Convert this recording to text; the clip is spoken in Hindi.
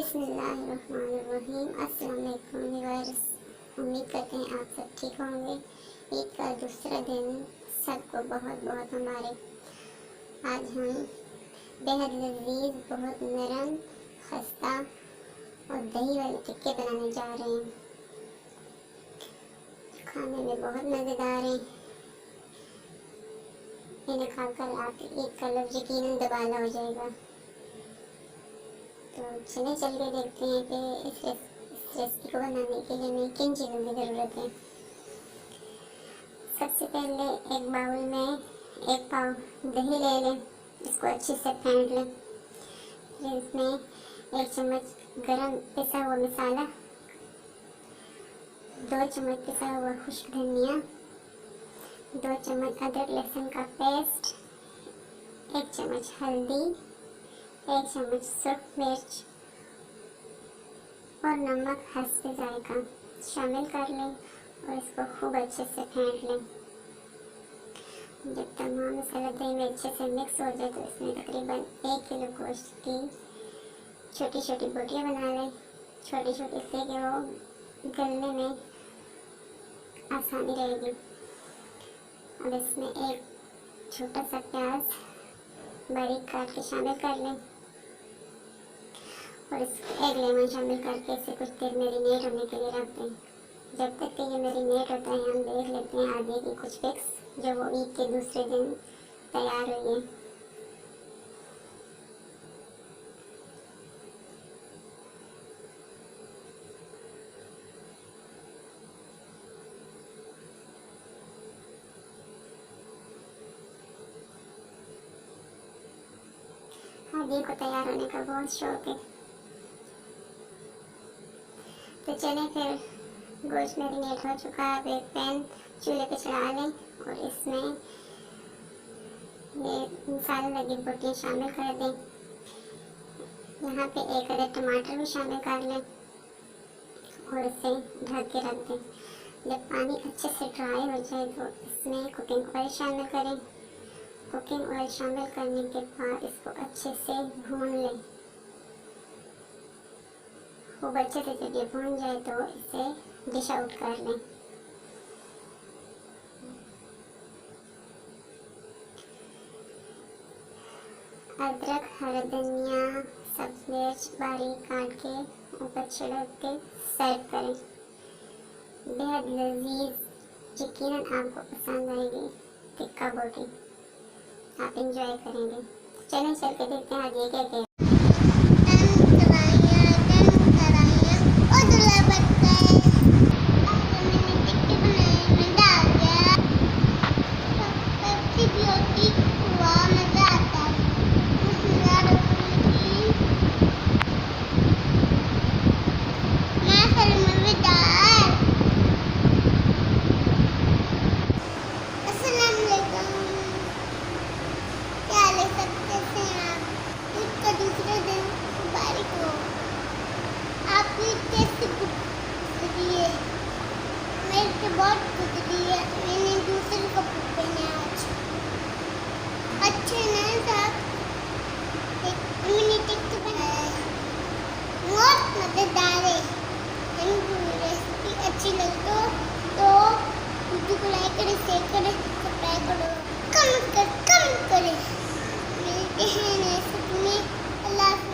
बिस्मिल्लाहिर्रहमानिर्रहीम। अस्सलाम वालेकुम व्यूअर्स, उम्मीद करते हैं आप सब ठीक होंगे। ईद का दूसरा दिन सबको बहुत बहुत मुबारक। आज हम बेहद लजीज, बहुत नरम, खस्ता और दही वाले टिक्के बनाने जा रहे हैं। खाने में बहुत मज़ेदार हैं। इन्हें खाकर आपकी ईद का लफ्ज़ यकीनन दबाला हो जाएगा। तो चले चल के देखते हैं कि इस रेसिपी को बनाने के लिए हमें किन चीज़ों की ज़रूरत है। सबसे पहले एक बाउल में 1 पाव दही ले लें, इसको अच्छे से फेंट लें। फिर इसमें 1 चम्मच गरम पिसा हुआ मसाला, 2 चम्मच पिसा हुआ खुश्क धनिया, 2 चम्मच अदरक लहसुन का पेस्ट, 1 चम्मच हल्दी, 1 चम्मच surkh मिर्च और नमक हस्ब जायका शामिल कर लें और इसको खूब अच्छे से फेंट लें। जब तमाम मसाला दही में अच्छे से मिक्स हो जाए तो इसमें तकरीबन 1 किलो गोश्त की छोटी छोटी बोटियाँ बना लें। छोटी छोटी इसलिए कि वो गलने में आसानी रहेगी। अब इसमें एक छोटा सा प्याज बारीक काट के शामिल कर लें और इसको 1 लेमन शामिल करके इसे कुछ देर मैरिनेट होने के लिए रख दें। जब तक कि ये मैरिनेट होता है हम देख लेते हैं आगे की कुछ पिक्स जो वो ईद के दूसरे दिन तैयार हुई है। हल्दी को तैयार होने का बहुत शौक है। तो चलें फिर, गोश्त मैरिनेट हो चुका है। अब एक पैन चूल्हे पे चढ़ा लें और इसमें ये मसाले लगी बोटियाँ शामिल कर दें। यहाँ पे 1 अदद टमाटर भी शामिल कर लें और इसे ढक के रख दें। जब पानी अच्छे से ड्राई हो जाए तो इसमें कुकिंग ऑयल शामिल करें। कुकिंग ऑयल शामिल करने के बाद इसको अच्छे से भून लें। खूब अच्छे से जब ये भून जाए तो इसे डिश आउट कर लें। अदरक, हरा धनिया, सब्ज़ मिर्च बारीक काट के ऊपर छिड़क के सर्व करें। बेहद लजीज, यकीनन आपको पसंद आएगी टिक्का बोटी, आप इंजॉय करेंगे। चलें चल के देखते हैं आगे क्या क्या। बहुत गुजरी है, मैंने दूसरे कपड़े पहने आज। अच्छे नहीं साहब, मैंने टिक्का बनाया है, बहुत मज़ेदार है। रेसिपी अच्छी लगे तो वीडियो को लाइक करें, शेयर करें, सब्सक्राइब करो, कमेंट करें। मिलते हैं नेक्स्ट में। अल्लाह।